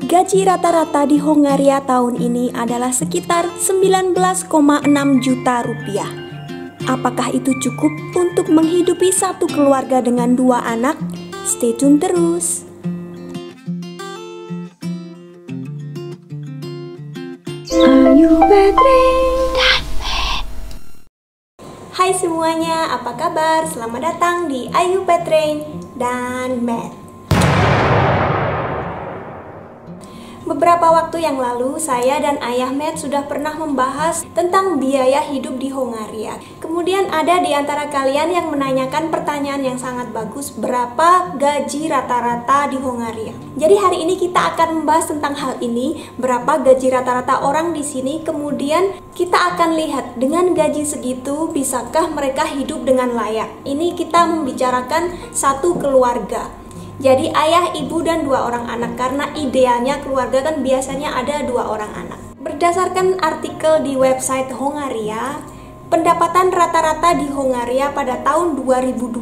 Gaji rata-rata di Hongaria tahun ini adalah sekitar 19,6 juta rupiah. Apakah itu cukup untuk menghidupi satu keluarga dengan 2 anak? Stay tune terus. Ayu Betring dan Matt. Hai semuanya, apa kabar? Selamat datang di Ayu Betring dan Matt. Beberapa waktu yang lalu, saya dan Ayah Matt sudah pernah membahas tentang biaya hidup di Hongaria. Kemudian ada di antara kalian yang menanyakan pertanyaan yang sangat bagus, berapa gaji rata-rata di Hongaria? Jadi hari ini kita akan membahas tentang hal ini, berapa gaji rata-rata orang di sini. Kemudian kita akan lihat dengan gaji segitu, bisakah mereka hidup dengan layak? Ini kita membicarakan satu keluarga. Jadi ayah, ibu, dan 2 orang anak, karena idealnya keluarga kan biasanya ada 2 orang anak. Berdasarkan artikel di website Hongaria, pendapatan rata-rata di Hongaria pada tahun 2020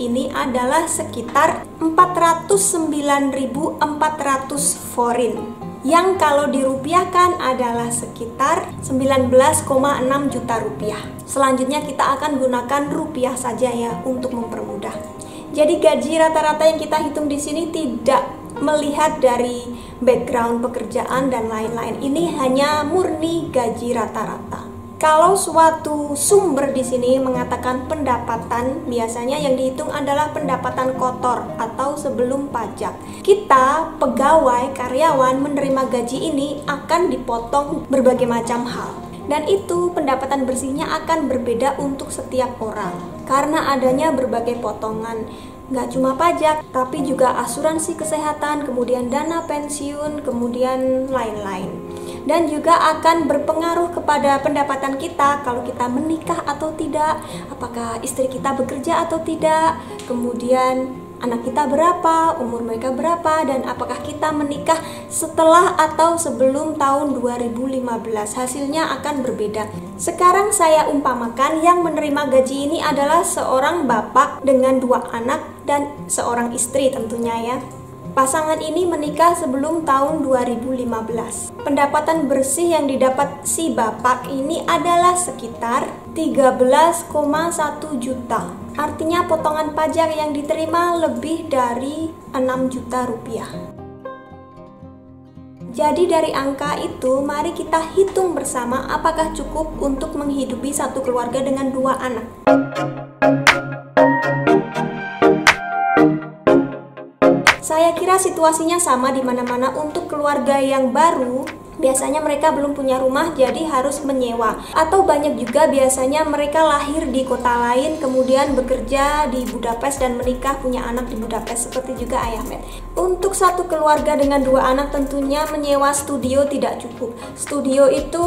ini adalah sekitar 409.400 forin, yang kalau dirupiahkan adalah sekitar 19,6 juta rupiah. Selanjutnya kita akan gunakan rupiah saja ya untuk mempermudah. Jadi gaji rata-rata yang kita hitung di sini tidak melihat dari background pekerjaan dan lain-lain. Ini hanya murni gaji rata-rata. Kalau suatu sumber di sini mengatakan pendapatan, biasanya yang dihitung adalah pendapatan kotor atau sebelum pajak. Kita, pegawai, karyawan menerima gaji ini akan dipotong berbagai macam hal. Dan itu pendapatan bersihnya akan berbeda untuk setiap orang karena adanya berbagai potongan. Nggak cuma pajak, tapi juga asuransi kesehatan, kemudian dana pensiun, kemudian lain-lain. Dan juga akan berpengaruh kepada pendapatan kita kalau kita menikah atau tidak, apakah istri kita bekerja atau tidak, kemudian anak kita berapa, umur mereka berapa, dan apakah kita menikah setelah atau sebelum tahun 2015. Hasilnya akan berbeda. Sekarang saya umpamakan yang menerima gaji ini adalah seorang bapak dengan 2 anak dan seorang istri tentunya ya. Pasangan ini menikah sebelum tahun 2015. Pendapatan bersih yang didapat si bapak ini adalah sekitar 13,1 juta. Artinya potongan pajak yang diterima lebih dari 6 juta rupiah. Jadi dari angka itu, mari kita hitung bersama apakah cukup untuk menghidupi satu keluarga dengan 2 anak. Saya kira situasinya sama di mana-mana. Untuk keluarga yang baru, biasanya mereka belum punya rumah jadi harus menyewa. Atau banyak juga biasanya mereka lahir di kota lain kemudian bekerja di Budapest dan menikah punya anak di Budapest, seperti juga Ayah Matt. Untuk satu keluarga dengan 2 anak tentunya menyewa studio tidak cukup. Studio itu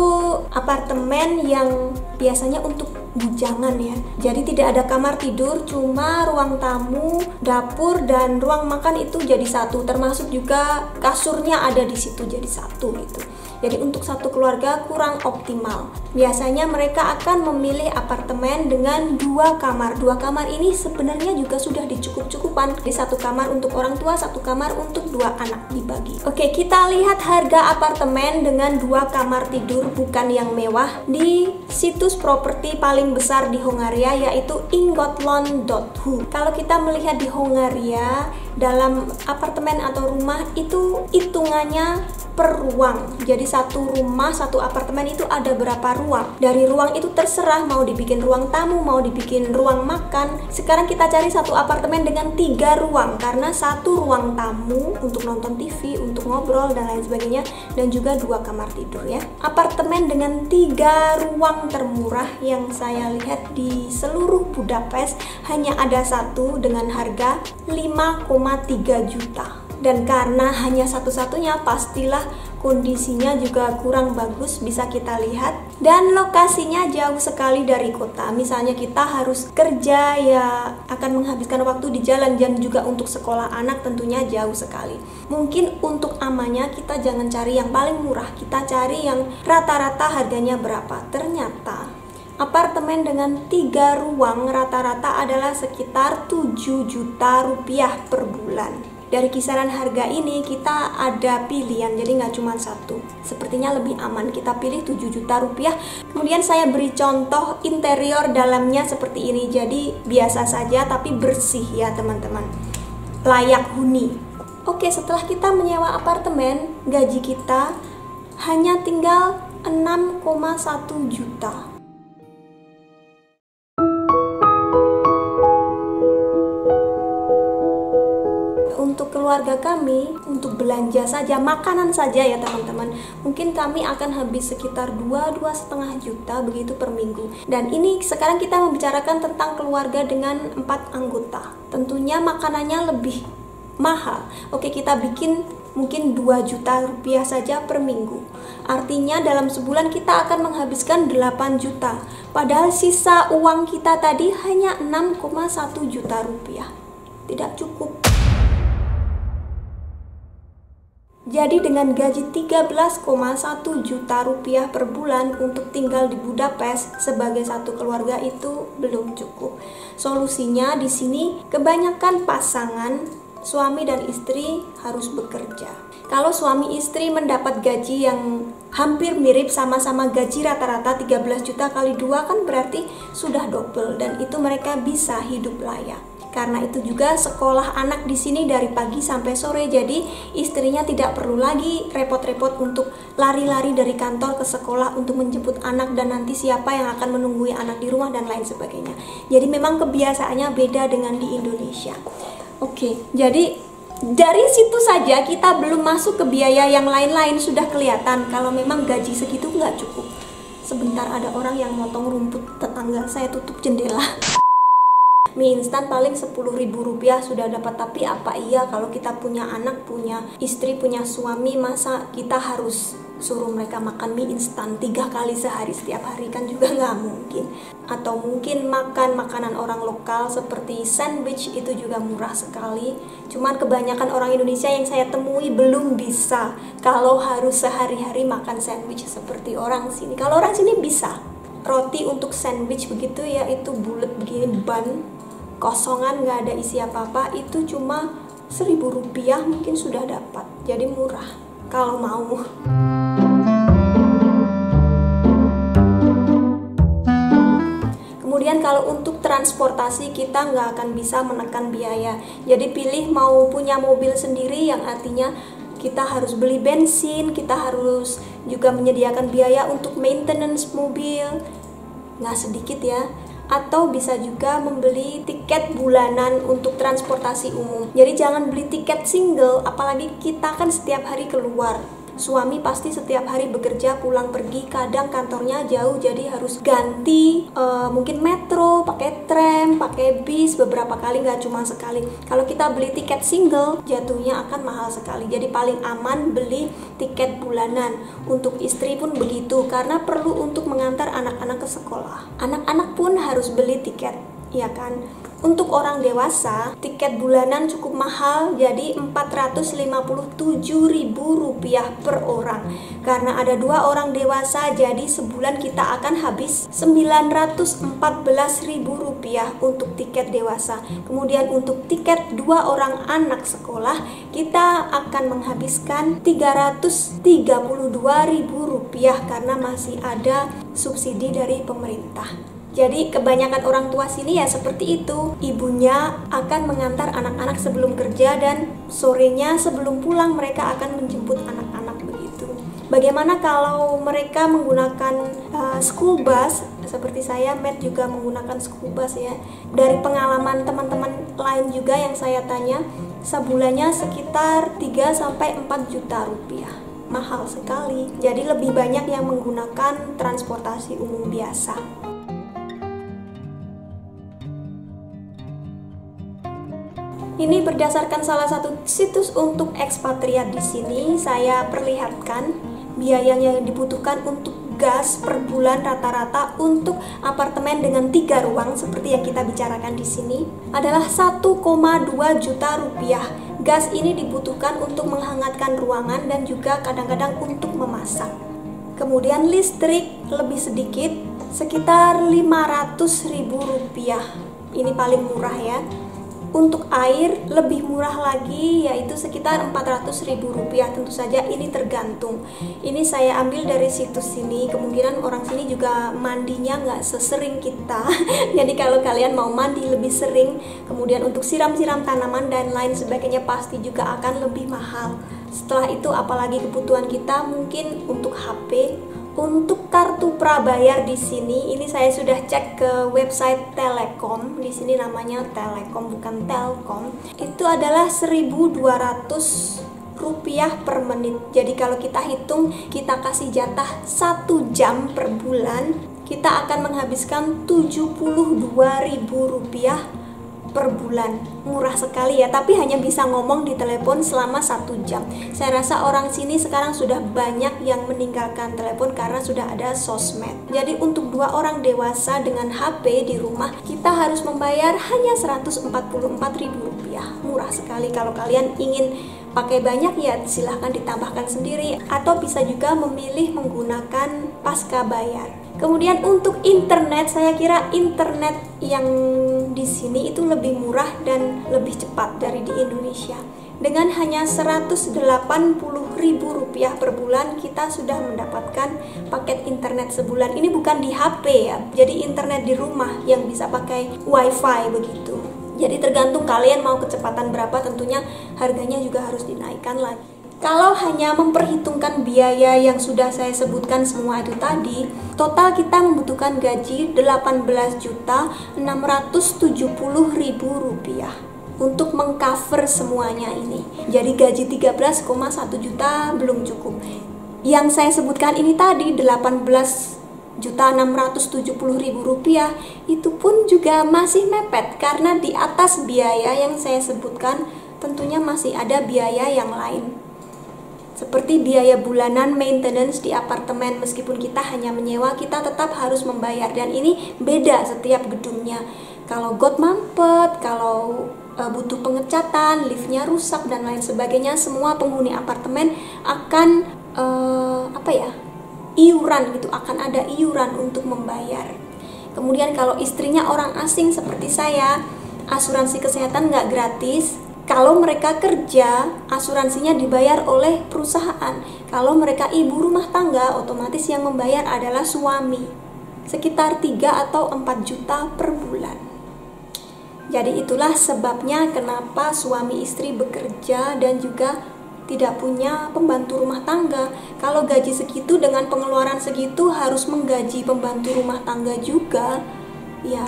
apartemen yang biasanya untuk bujangan ya. Jadi tidak ada kamar tidur, cuma ruang tamu, dapur, dan ruang makan itu jadi satu. Termasuk juga kasurnya ada di situ jadi satu gitu. Jadi untuk satu keluarga kurang optimal. Biasanya mereka akan memilih apartemen dengan 2 kamar. 2 kamar ini sebenarnya juga sudah dicukup-cukupan. Di 1 kamar untuk orang tua, 1 kamar untuk 2 anak dibagi. Oke, kita lihat harga apartemen dengan 2 kamar tidur bukan yang mewah di situs properti paling besar di Hongaria, yaitu Ingatlan.hu. Kalau kita melihat di Hongaria, dalam apartemen atau rumah itu hitungannya per ruang. Jadi satu rumah, satu apartemen itu ada berapa ruang. Dari ruang itu terserah mau dibikin ruang tamu, mau dibikin ruang makan. Sekarang kita cari satu apartemen dengan 3 ruang, karena 1 ruang tamu untuk nonton TV, untuk ngobrol dan lain sebagainya, dan juga 2 kamar tidur ya. Apartemen dengan 3 ruang termurah yang saya lihat di seluruh Budapest hanya ada 1 dengan harga 5,3 juta. Dan karena hanya satu-satunya, pastilah kondisinya juga kurang bagus, bisa kita lihat. Dan lokasinya jauh sekali dari kota. Misalnya kita harus kerja ya akan menghabiskan waktu di jalan, dan juga untuk sekolah anak tentunya jauh sekali. Mungkin untuk amannya kita jangan cari yang paling murah, kita cari yang rata-rata harganya berapa. Ternyata apartemen dengan 3 ruang rata-rata adalah sekitar 7 juta rupiah per bulan. dari kisaran harga ini kita ada pilihan, jadi nggak cuma satu. Sepertinya lebih aman, kita pilih 7 juta rupiah. Kemudian saya beri contoh interior dalamnya seperti ini, jadi biasa saja tapi bersih ya teman-teman, layak huni. Oke, setelah kita menyewa apartemen, gaji kita hanya tinggal 6,1 juta. Untuk keluarga kami, untuk belanja saja, makanan saja ya teman-teman, mungkin kami akan habis sekitar 2,5 juta begitu per minggu. Dan ini sekarang kita membicarakan tentang keluarga dengan 4 anggota. Tentunya makanannya lebih mahal. Oke, kita bikin mungkin 2 juta rupiah saja per minggu. Artinya dalam sebulan kita akan menghabiskan 8 juta. Padahal sisa uang kita tadi hanya 6,1 juta rupiah. Tidak cukup. Jadi dengan gaji 13,1 juta rupiah per bulan untuk tinggal di Budapest sebagai satu keluarga itu belum cukup. Solusinya di sini kebanyakan pasangan suami dan istri harus bekerja. Kalau suami istri mendapat gaji yang hampir mirip, sama-sama gaji rata-rata 13 juta kali 2 kan berarti sudah double, dan itu mereka bisa hidup layak. Karena itu juga sekolah anak di sini dari pagi sampai sore, jadi istrinya tidak perlu lagi repot-repot untuk lari-lari dari kantor ke sekolah untuk menjemput anak, dan nanti siapa yang akan menunggui anak di rumah dan lain sebagainya. Jadi memang kebiasaannya beda dengan di Indonesia. Oke, jadi dari situ saja kita belum masuk ke biaya yang lain-lain, sudah kelihatan kalau memang gaji segitu nggak cukup. Sebentar ada orang yang motong rumput tetangga, saya tutup jendela. Mie instan paling 10.000 rupiah sudah dapat, tapi apa iya kalau kita punya anak, punya istri, punya suami, masa kita harus suruh mereka makan mie instan 3 kali sehari setiap hari? Kan juga nggak mungkin. Atau mungkin makan makanan orang lokal seperti sandwich, itu juga murah sekali. Cuman kebanyakan orang Indonesia yang saya temui belum bisa kalau harus sehari-hari makan sandwich seperti orang sini. Kalau orang sini bisa. Roti untuk sandwich begitu ya, itu bulat begini, ban kosongan, nggak ada isi apa-apa, itu cuma 1.000 rupiah mungkin sudah dapat. Jadi murah kalau mau. Kemudian kalau untuk transportasi kita nggak akan bisa menekan biaya. Jadi pilih mau punya mobil sendiri, yang artinya kita harus beli bensin, kita harus juga menyediakan biaya untuk maintenance mobil, nggak sedikit ya. Atau bisa juga membeli tiket bulanan untuk transportasi umum. Jadi jangan beli tiket single, apalagi kita kan setiap hari keluar. Suami pasti setiap hari bekerja, pulang pergi, kadang kantornya jauh, jadi harus ganti mungkin metro, pakai tram, pakai bis beberapa kali, nggak cuma sekali. Kalau kita beli tiket single, jatuhnya akan mahal sekali. Jadi paling aman beli tiket bulanan. Untuk istri pun begitu, karena perlu untuk mengantar anak-anak ke sekolah. Anak-anak pun harus beli tiket, ya kan? Untuk orang dewasa, tiket bulanan cukup mahal, jadi 457.000 rupiah per orang. Karena ada 2 orang dewasa, jadi sebulan kita akan habis 914.000 rupiah untuk tiket dewasa. Kemudian untuk tiket 2 orang anak sekolah, kita akan menghabiskan 332.000 rupiah karena masih ada subsidi dari pemerintah. Jadi kebanyakan orang tua sini ya seperti itu. Ibunya akan mengantar anak-anak sebelum kerja, dan sorenya sebelum pulang mereka akan menjemput anak-anak begitu. Bagaimana kalau mereka menggunakan school bus? Seperti saya, Matt juga menggunakan school bus ya. Dari pengalaman teman-teman lain juga yang saya tanya, sebulannya sekitar 3-4 juta rupiah. Mahal sekali. Jadi lebih banyak yang menggunakan transportasi umum biasa. Ini berdasarkan salah satu situs untuk ekspatriat di sini. Saya perlihatkan biayanya yang dibutuhkan untuk gas per bulan rata-rata untuk apartemen dengan 3 ruang seperti yang kita bicarakan di sini adalah 1,2 juta rupiah. Gas ini dibutuhkan untuk menghangatkan ruangan dan juga kadang-kadang untuk memasak. Kemudian listrik lebih sedikit, sekitar 500.000 rupiah. Ini paling murah ya. Untuk air lebih murah lagi, yaitu sekitar Rp400.000. Tentu saja ini tergantung. Ini saya ambil dari situs sini. Kemungkinan orang sini juga mandinya nggak sesering kita. Jadi kalau kalian mau mandi lebih sering, kemudian untuk siram-siram tanaman dan lain sebagainya pasti juga akan lebih mahal. Setelah itu apalagi kebutuhan kita, mungkin untuk HP. Untuk kartu prabayar di sini, ini saya sudah cek ke website Telekom. Di sini namanya Telekom, bukan Telkom. Itu adalah Rp1.200 per menit. Jadi kalau kita hitung, kita kasih jatah 1 jam per bulan, kita akan menghabiskan Rp72.000 per bulan. Murah sekali ya, tapi hanya bisa ngomong di telepon selama 1 jam. Saya rasa orang sini sekarang sudah banyak yang meninggalkan telepon karena sudah ada sosmed. Jadi untuk 2 orang dewasa dengan HP di rumah, kita harus membayar hanya Rp144.000. Murah sekali. Kalau kalian ingin pakai banyak ya silahkan ditambahkan sendiri, atau bisa juga memilih menggunakan pasca bayar. Kemudian untuk internet, saya kira internet yang di sini itu lebih murah dan lebih cepat dari di Indonesia. Dengan hanya Rp180.000 per bulan, kita sudah mendapatkan paket internet sebulan. Ini bukan di HP ya, jadi internet di rumah yang bisa pakai wifi begitu. Jadi tergantung kalian mau kecepatan berapa, tentunya harganya juga harus dinaikkan lagi. Kalau hanya memperhitungkan biaya yang sudah saya sebutkan semua itu tadi, total kita membutuhkan gaji Rp18.670.000 untuk mengcover semuanya ini. Jadi gaji 13,1 juta belum cukup. Yang saya sebutkan ini tadi Rp18.670.000 itu pun juga masih mepet, karena di atas biaya yang saya sebutkan tentunya masih ada biaya yang lain. Seperti biaya bulanan maintenance di apartemen, meskipun kita hanya menyewa, kita tetap harus membayar, dan ini beda setiap gedungnya. Kalau got mampet, kalau butuh pengecatan, liftnya rusak dan lain sebagainya, semua penghuni apartemen akan iuran gitu, akan ada iuran untuk membayar. Kemudian kalau istrinya orang asing seperti saya, asuransi kesehatan nggak gratis. Kalau mereka kerja, asuransinya dibayar oleh perusahaan. Kalau mereka ibu rumah tangga, otomatis yang membayar adalah suami. Sekitar 3 atau 4 juta per bulan. Jadi itulah sebabnya kenapa suami istri bekerja dan juga tidak punya pembantu rumah tangga. Kalau gaji segitu dengan pengeluaran segitu harus menggaji pembantu rumah tangga juga, ya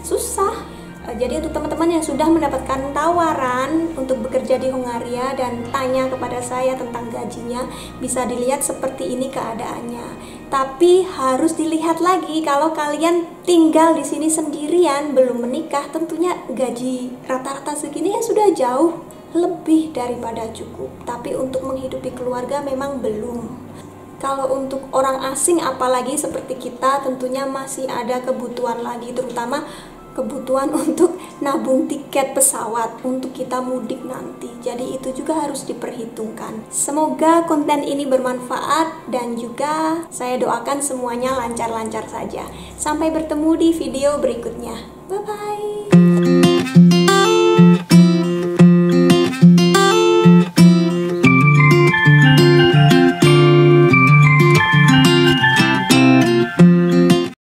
susah. Jadi untuk teman-teman yang sudah mendapatkan tawaran untuk bekerja di Hongaria dan tanya kepada saya tentang gajinya, bisa dilihat seperti ini keadaannya. Tapi harus dilihat lagi kalau kalian tinggal di sini sendirian, belum menikah, tentunya gaji rata-rata segini ya sudah jauh lebih daripada cukup. Tapi untuk menghidupi keluarga memang belum. Kalau untuk orang asing apalagi seperti kita, tentunya masih ada kebutuhan lagi, terutama kebutuhan untuk nabung tiket pesawat untuk kita mudik nanti. Jadi itu juga harus diperhitungkan. Semoga konten ini bermanfaat dan juga saya doakan semuanya lancar-lancar saja. Sampai bertemu di video berikutnya. Bye-bye.